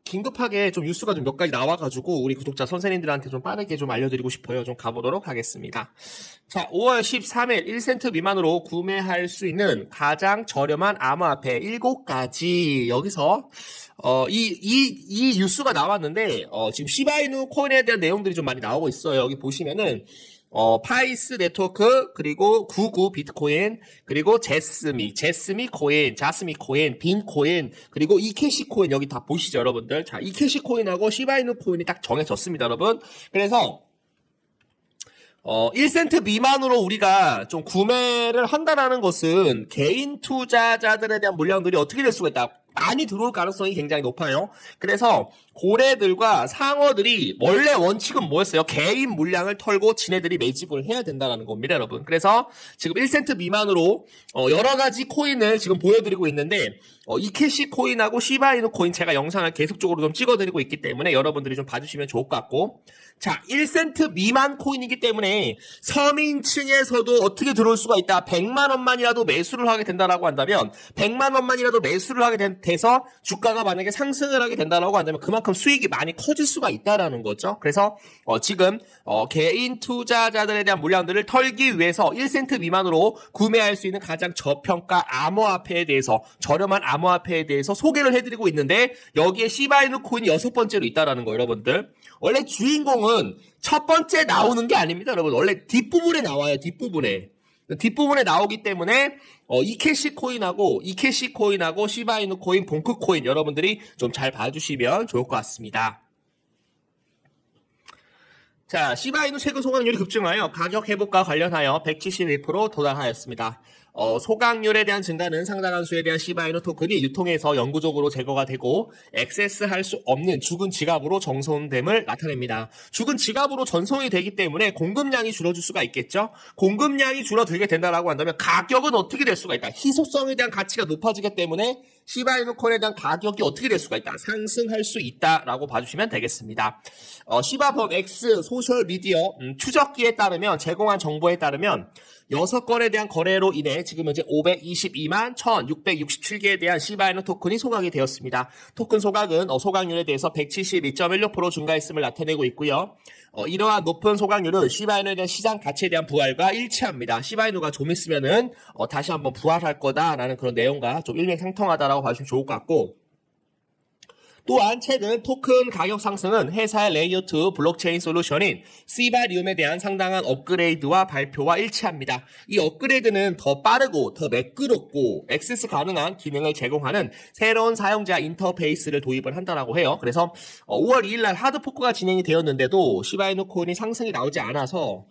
긴급하게 좀 뉴스가 좀 몇 가지 나와가지고 우리 구독자 선생님들한테 좀 빠르게 좀 알려드리고 싶어요. 좀 가보도록 하겠습니다. 자, 5월 13일 1센트 미만으로 구매할 수 있는 가장 저렴한 암호화폐 7가지. 여기서 이 뉴스가 나왔는데 지금 시바이누 코인에 대한 내용들이 좀 많이 나오고 있어요. 여기 보시면은 파이스 네트워크, 그리고 99 비트코인, 그리고 제스미 코인, 자스미 코인, 빈 코인, 그리고 이캐시 코인 여기 다 보시죠, 여러분들. 자, 이캐시 코인하고 시바이누 코인이 딱 정해졌습니다, 여러분. 그래서 1센트 미만으로 우리가 좀 구매를 한다라는 것은 개인 투자자들에 대한 물량들이 어떻게 될 수가 있다. 많이 들어올 가능성이 굉장히 높아요. 그래서 고래들과 상어들이 원래 원칙은 뭐였어요? 개인 물량을 털고 지네들이 매집을 해야 된다는 겁니다, 여러분. 그래서 지금 1센트 미만으로 여러 가지 코인을 지금 보여드리고 있는데 이캐시 코인하고 시바이누 코인 제가 영상을 계속적으로 좀 찍어드리고 있기 때문에 여러분들이 좀 봐주시면 좋을 것 같고, 자, 1센트 미만 코인이기 때문에 서민층에서도 어떻게 들어올 수가 있다. 100만 원만이라도 매수를 하게 된다라고 한다면 100만 원만이라도 매수를 하게 돼서 주가가 만약에 상승을 하게 된다라고 한다면 그만큼 수익이 많이 커질 수가 있다라는 거죠. 그래서 지금 개인 투자자들에 대한 물량들을 털기 위해서 1센트 미만으로 구매할 수 있는 가장 저평가 암호화폐에 대해서, 저렴한 암호화폐에 대해서 소개를 해드리고 있는데 여기에 시바이누 코인이 6번째로 있다라는 거예요, 여러분들. 원래 주인공은 첫 번째 나오는 게 아닙니다, 여러분. 원래 뒷부분에 나와요, 뒷부분에 나오기 때문에 이캐시 코인하고 시바이누 코인, 봉크 코인 여러분들이 좀 잘 봐주시면 좋을 것 같습니다. 자, 시바이누 최근 소각률이 급증하여 가격 회복과 관련하여 171% 도달하였습니다. 소각률에 대한 증가는 상당한 수에 대한 시바이누 토큰이 유통에서 영구적으로 제거가 되고 액세스할 수 없는 죽은 지갑으로 정손됨을 나타냅니다. 죽은 지갑으로 전송이 되기 때문에 공급량이 줄어들 수가 있겠죠. 공급량이 줄어들게 된다라고 한다면 가격은 어떻게 될 수가 있다. 희소성에 대한 가치가 높아지기 때문에 시바이누 코인에 대한 가격이 어떻게 될 수가 있다. 상승할 수 있다라고 봐주시면 되겠습니다. 시바범 X 소셜미디어 추적기에 따르면, 제공한 정보에 따르면 6건에 대한 거래로 인해 지금 현재 522만 1667개에 대한 시바이누 토큰이 소각이 되었습니다. 토큰 소각은 소각률에 대해서 172.16% 증가했음을 나타내고 있고요. 이러한 높은 소각률은 시바이누에 대한 시장 가치에 대한 부활과 일치합니다. 시바이누가 좀 있으면은 다시 한번 부활할 거다라는 그런 내용과 좀 일맥상통하다라고 봐주시면 좋을 것 같고, 또한 최근 토큰 가격 상승은 회사의 레이어 2 블록체인 솔루션인 시바리움에 대한 상당한 업그레이드와 발표와 일치합니다. 이 업그레이드는 더 빠르고 더 매끄럽고 액세스 가능한 기능을 제공하는 새로운 사용자 인터페이스를 도입을 한다라고 해요. 그래서 5월 2일 날 하드포크가 진행이 되었는데도 시바이누 코인이 상승이 나오지 않아서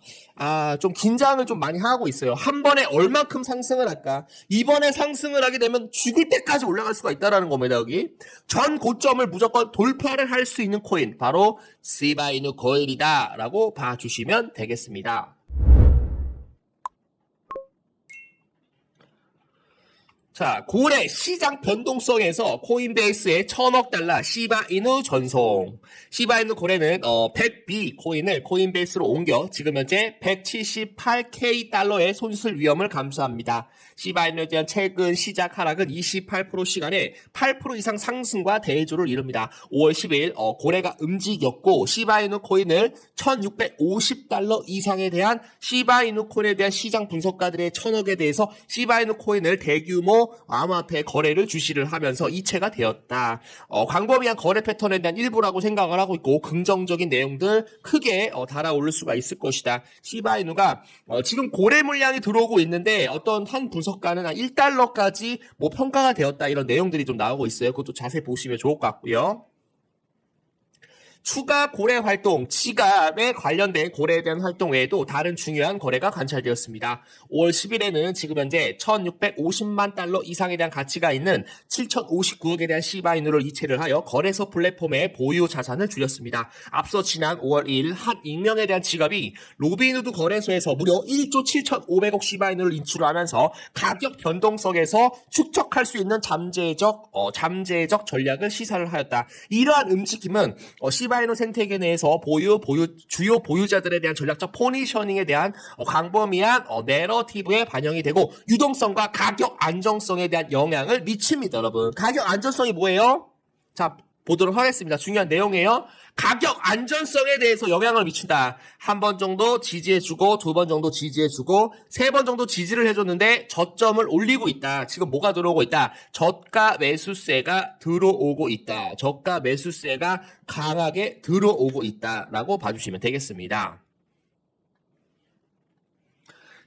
좀 긴장을 좀 많이 하고 있어요. 한 번에 얼만큼 상승을 할까? 이번에 상승을 하게 되면 죽을 때까지 올라갈 수가 있다라는 겁니다. 여기 전 고점을 무조건 돌파를 할 수 있는 코인, 바로 시바이누 코인이다 라고 봐주시면 되겠습니다. 자, 고래 시장 변동성에서 코인베이스의 1000억 달러 시바이누 전송. 시바이누 고래는 100B 코인을 코인베이스로 옮겨 지금 현재 178K 달러의 손실 위험을 감수합니다. 시바이누에 대한 최근 시작 하락은 28% 시간에 8% 이상 상승과 대조를 이룹니다. 5월 10일 고래가 움직였고 시바이누 코인을 1650달러 이상에 대한 시바이누 코인에 대한 시장 분석가들의 1000억에 대해서 시바이누 코인을 대규모 암호화폐 거래를 주시를 하면서 이체가 되었다. 광범위한 거래 패턴에 대한 일부라고 생각을 하고 있고 긍정적인 내용들 크게 달아오를 수가 있을 것이다. 시바이누가 지금 고래 물량이 들어오고 있는데 어떤 한 분석가는 한 1달러까지 뭐 평가가 되었다, 이런 내용들이 좀 나오고 있어요. 그것도 자세히 보시면 좋을 것 같고요. 추가 고래 활동, 지갑에 관련된 고래에 대한 활동 외에도 다른 중요한 거래가 관찰되었습니다. 5월 10일에는 지금 현재 1650만 달러 이상에 대한 가치가 있는 7059억에 대한 시바이누를 이체를 하여 거래소 플랫폼의 보유 자산을 줄였습니다. 앞서 지난 5월 2일 한 익명에 대한 지갑이 로빈후드 거래소에서 무려 1조 7500억 시바이누를 인출하면서 가격 변동성에서 축적할 수 있는 잠재적 전략을 시사를 하였다. 이러한 움직임은 시바이누 생태계 내에서 주요 보유자들에 대한 전략적 포지셔닝에 대한 광범위한 내러티브에 반영이 되고 유동성과 가격 안정성에 대한 영향을 미칩니다, 여러분. 가격 안정성이 뭐예요? 자, 보도록 하겠습니다. 중요한 내용이에요. 가격 안전성에 대해서 영향을 미친다. 한 번 정도 지지해주고, 두 번 정도 지지해주고, 세 번 정도 지지를 해줬는데 저점을 올리고 있다. 지금 뭐가 들어오고 있다? 저가 매수세가 들어오고 있다. 저가 매수세가 강하게 들어오고 있다라고 봐주시면 되겠습니다.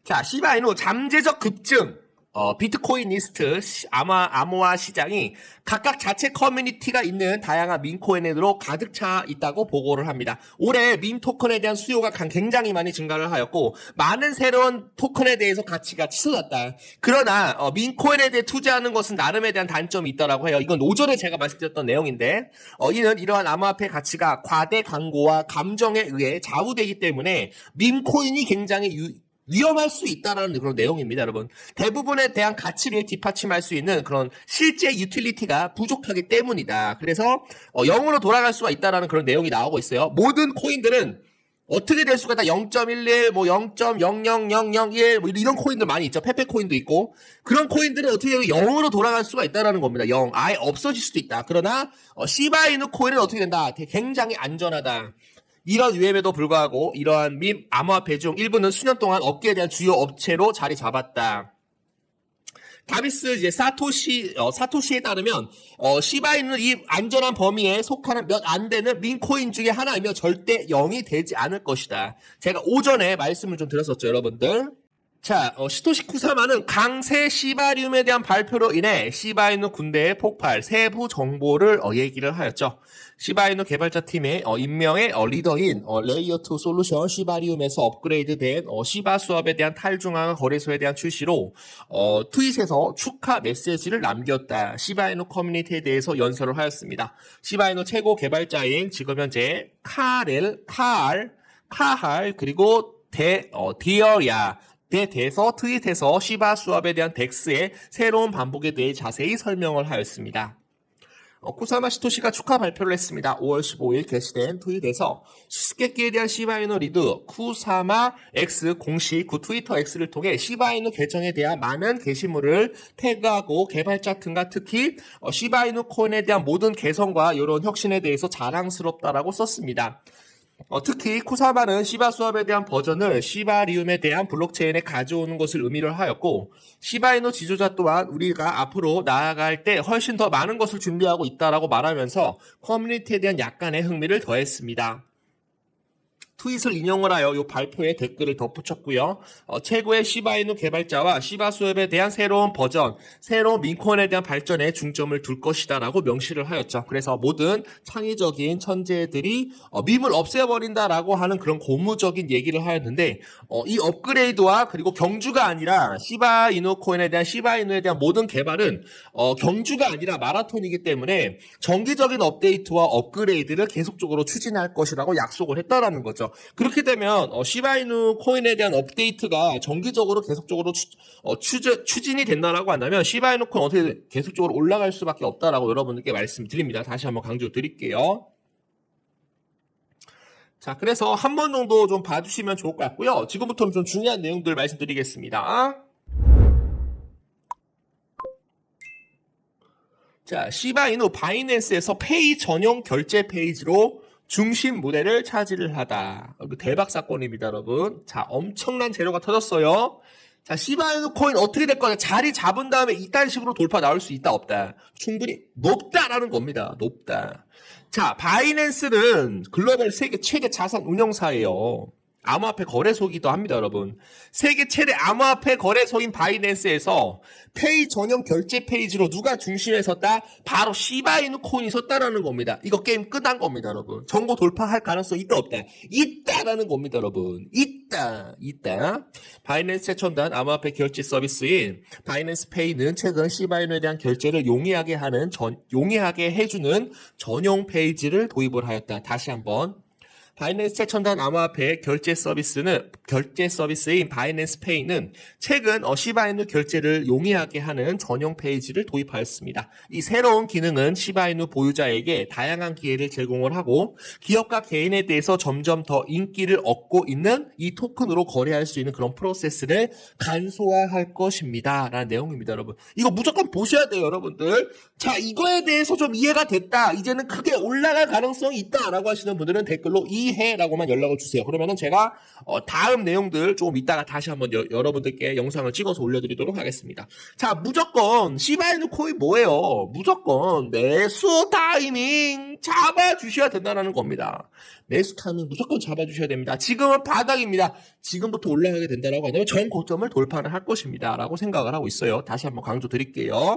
자, 시바이누 잠재적 급증. 비트코인 리스트, 암호화 시장이 각각 자체 커뮤니티가 있는 다양한 밈코인으로 가득 차 있다고 보고를 합니다. 올해 밈 토큰에 대한 수요가 굉장히 많이 증가를 하였고, 많은 새로운 토큰에 대해서 가치가 치솟았다. 그러나, 밈코인에 대해 투자하는 것은 나름에 대한 단점이 있다라고 해요. 이건 오전에 제가 말씀드렸던 내용인데, 이는 이러한 암호화폐 가치가 과대 광고와 감정에 의해 좌우되기 때문에 밈코인이 굉장히 위험할 수 있다라는 그런 내용입니다, 여러분. 대부분에 대한 가치를 뒷받침할 수 있는 그런 실제 유틸리티가 부족하기 때문이다. 그래서 0으로 돌아갈 수가 있다라는 그런 내용이 나오고 있어요. 모든 코인들은 어떻게 될 수가 있다. 0.11, 뭐 0.00001, 뭐 이런 코인들 많이 있죠. 페페 코인도 있고. 그런 코인들은 어떻게 되면 0으로 돌아갈 수가 있다라는 겁니다. 0. 아예 없어질 수도 있다. 그러나 시바이누 코인은 어떻게 된다. 굉장히 안전하다. 이런 위험에도 불구하고 이러한 밈 암호화폐 중 일부는 수년 동안 업계에 대한 주요 업체로 자리 잡았다. 다비스 이제 사토시에 따르면 시바이누는 이 안전한 범위에 속하는 몇 안 되는 밈코인 중에 하나이며 절대 0이 되지 않을 것이다. 제가 오전에 말씀을 좀 드렸었죠, 여러분들. 자, 시토시 쿠사마는 강세 시바리움에 대한 발표로 인해 시바이누 군대의 폭발, 세부 정보를 얘기를 하였죠. 시바이누 개발자 팀의 임명의 리더인 레이어2 솔루션 시바리움에서 업그레이드된 시바 수업에 대한 탈중앙 거래소에 대한 출시로 트윗에서 축하 메시지를 남겼다. 시바이누 커뮤니티에 대해서 연설을 하였습니다. 시바이누 최고 개발자인 지금 현재 카할 그리고 디어야 대해서 트윗에서 시바 수업에 대한 덱스의 새로운 반복에 대해 자세히 설명을 하였습니다. 쿠사마 시토시가 축하 발표를 했습니다. 5월 15일 게시된 트윗에서 수수께끼에 대한 시바이누 리드 쿠사마 X 공식 트위터 X를 통해 시바이누 계정에 대한 많은 게시물을 태그하고 개발자 등과 특히 시바이누 코인에 대한 모든 개선과 이런 혁신에 대해서 자랑스럽다라고 썼습니다. 특히 쿠사마는 시바 수업에 대한 버전을 시바리움에 대한 블록체인에 가져오는 것을 의미를 하였고 시바이누 지도자 또한 우리가 앞으로 나아갈 때 훨씬 더 많은 것을 준비하고 있다라고 말하면서 커뮤니티에 대한 약간의 흥미를 더했습니다. 트윗을 인용을 하여 이 발표에 댓글을 덧붙였고요. 최고의 시바이누 개발자와 시바 수업에 대한 새로운 버전, 새로운 밈코인에 대한 발전에 중점을 둘 것이다라고 명시를 하였죠. 그래서 모든 창의적인 천재들이 밈을 없애버린다라고 하는 그런 고무적인 얘기를 하였는데 이 업그레이드와 그리고 경주가 아니라 시바이누 코인에 대한 시바이누에 대한 모든 개발은 경주가 아니라 마라톤이기 때문에 정기적인 업데이트와 업그레이드를 계속적으로 추진할 것이라고 약속을 했다라는 거죠. 그렇게 되면 시바이누 코인에 대한 업데이트가 정기적으로 계속적으로 추진이 된다라고 한다면 시바이누 코인 어떻게 계속적으로 올라갈 수밖에 없다라고 여러분들께 말씀드립니다. 다시 한번 강조드릴게요. 자, 그래서 한 번 정도 좀 봐주시면 좋을 것 같고요. 지금부터는 좀 중요한 내용들 말씀드리겠습니다. 자, 시바이누 바이낸스에서 페이 전용 결제 페이지로 중심 무대를 차지를 하다. 대박 사건입니다, 여러분. 자, 엄청난 재료가 터졌어요. 자, 시바이누 코인 어떻게 될 거냐? 자리 잡은 다음에 이딴 식으로 돌파 나올 수 있다, 없다? 충분히 높다라는 겁니다. 높다. 자, 바이낸스는 글로벌 세계 최대 자산 운용사예요. 암호화폐 거래소이기도 합니다, 여러분. 세계 최대 암호화폐 거래소인 바이낸스에서 페이 전용 결제 페이지로 누가 중심에 섰다? 바로 시바이누 코인이 섰다라는 겁니다. 이거 게임 끝난 겁니다, 여러분. 정보 돌파할 가능성이 있다, 없다? 있다라는 겁니다, 여러분. 있다. 바이낸스 최첨단 암호화폐 결제 서비스인 바이낸스 페이는 최근 시바이누에 대한 결제를 용이하게 해주는 전용 페이지를 도입을 하였다. 다시 한번. 바이낸스 최첨단 암호화폐 결제 서비스인 바이낸스 페이는 최근 시바이누 결제를 용이하게 하는 전용 페이지를 도입하였습니다. 이 새로운 기능은 시바이누 보유자에게 다양한 기회를 제공을 하고 기업과 개인에 대해서 점점 더 인기를 얻고 있는 이 토큰으로 거래할 수 있는 그런 프로세스를 간소화할 것입니다. 라는 내용입니다, 여러분. 이거 무조건 보셔야 돼요, 여러분들. 자, 이거에 대해서 좀 이해가 됐다. 이제는 크게 올라갈 가능성이 있다. 라고 하시는 분들은 댓글로 이해라고만 연락을 주세요. 그러면은 제가 다음 내용들 조금 이따가 다시 한번 여러분들께 영상을 찍어서 올려드리도록 하겠습니다. 자, 무조건 시바이누 코인 뭐예요? 무조건 매수 타이밍 잡아주셔야 된다는 겁니다. 매수 타이밍 무조건 잡아주셔야 됩니다. 지금은 바닥입니다. 지금부터 올라가게 된다라고 하면 전 고점을 돌파를 할 것입니다. 라고 생각을 하고 있어요. 다시 한번 강조 드릴게요.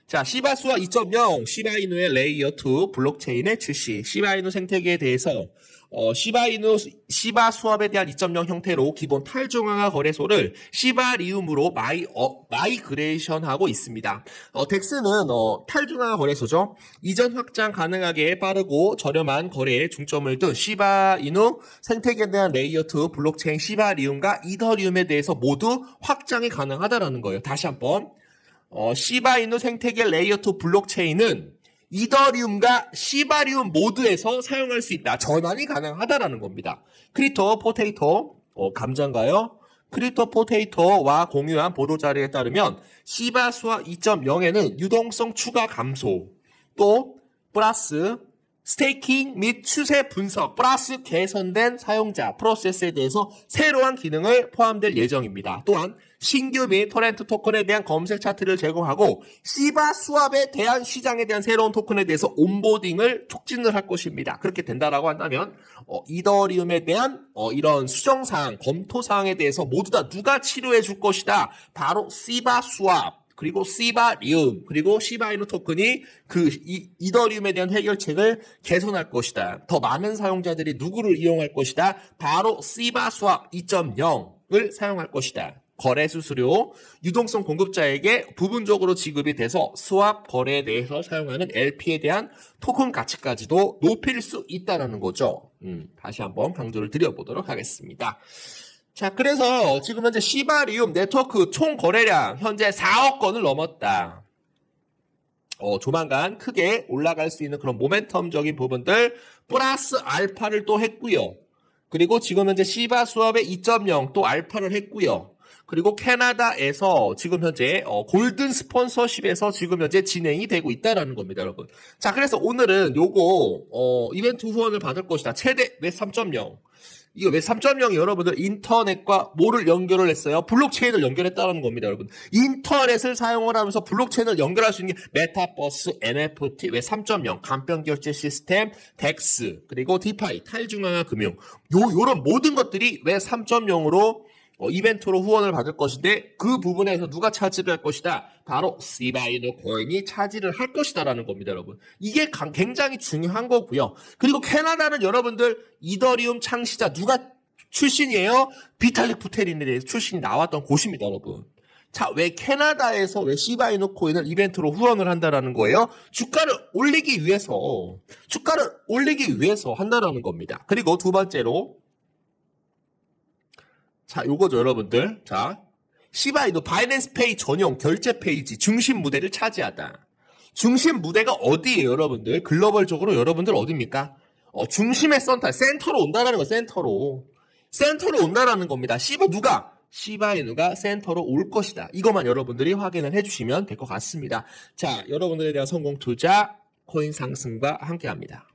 자, 시바수와 2.0, 시바이누의 레이어 2 블록체인의 출시, 시바이누 생태계에 대해서 시바 수업에 대한 2.0 형태로 기본 탈중앙화 거래소를 시바리움으로 마이그레이션하고 있습니다. 덱스는 탈중앙화 거래소죠. 이전 확장 가능하게 빠르고 저렴한 거래에 중점을 둔 시바이누 생태계에 대한 레이어 2 블록체인 시바리움과 이더리움에 대해서 모두 확장이 가능하다라는 거예요. 다시 한번. 시바이누 생태계 레이어 2 블록체인은 이더리움과 시바리움 모두에서 사용할 수 있다. 전환이 가능하다라는 겁니다. 크립토 포테이토, 감자인가요? 크립토 포테이토와 공유한 보도자료에 따르면 시바수와 2.0에는 유동성 추가 감소, 또 플러스 스테이킹 및 추세 분석, 플러스 개선된 사용자 프로세스에 대해서 새로운 기능을 포함될 예정입니다. 또한 신규 및 토렌트 토큰에 대한 검색 차트를 제공하고 시바 수압에 대한 시장에 대한 새로운 토큰에 대해서 온보딩을 촉진을 할 것입니다. 그렇게 된다라고 한다면 이더리움에 대한 이런 수정사항, 검토사항에 대해서 모두 다 누가 치료해 줄 것이다. 바로 시바 수압. 그리고 시바리움, 그리고 시바이누 토큰이 이더리움에 대한 해결책을 개선할 것이다. 더 많은 사용자들이 누구를 이용할 것이다. 바로 시바 수압 2.0을 사용할 것이다. 거래 수수료, 유동성 공급자에게 부분적으로 지급이 돼서 스왑 거래에 대해서 사용하는 LP에 대한 토큰 가치까지도 높일 수 있다는 거죠. 다시 한번 강조를 드려보도록 하겠습니다. 자, 그래서 지금 현재 시바리움 네트워크 총 거래량 현재 4억 건을 넘었다. 조만간 크게 올라갈 수 있는 그런 모멘텀적인 부분들 플러스 알파를 또 했고요. 그리고 지금 현재 시바 수업의 2.0 또 알파를 했고요. 그리고 캐나다에서 지금 현재 골든 스폰서십에서 지금 현재 진행이 되고 있다라는 겁니다, 여러분. 자, 그래서 오늘은 요거 이벤트 후원을 받을 것이다. 최대 웹 3.0. 이거 왜 3.0이 여러분들 인터넷과 뭐를 연결을 했어요? 블록체인을 연결했다는 겁니다, 여러분. 인터넷을 사용을 하면서 블록체인을 연결할 수 있는 게 메타버스, NFT, 왜 3.0, 간편 결제 시스템, 덱스, 그리고 디파이, 탈중앙화 금융. 요런 모든 것들이 왜 3.0으로 이벤트로 후원을 받을 것인데 그 부분에서 누가 차지를 할 것이다? 바로 시바이누 코인이 차지를 할 것이다라는 겁니다, 여러분. 이게 굉장히 중요한 거고요. 그리고 캐나다는 여러분들 이더리움 창시자 누가 출신이에요? 비탈릭 부테린에 대해서 출신이 나왔던 곳입니다, 여러분. 자, 왜 캐나다에서 왜 시바이누 코인을 이벤트로 후원을 한다라는 거예요? 주가를 올리기 위해서 한다라는 겁니다. 그리고 두 번째로 자, 요거죠, 여러분들. 자, 시바이누 바이낸스 페이 전용 결제 페이지 중심 무대를 차지하다. 중심 무대가 어디예요, 여러분들? 글로벌적으로 여러분들 어디입니까? 중심의 센터로 온다라는 거, 센터로 온다라는 겁니다. 시바이누가 센터로 올 것이다. 이것만 여러분들이 확인을 해주시면 될 것 같습니다. 자, 여러분들에 대한 성공 투자, 코인 상승과 함께 합니다.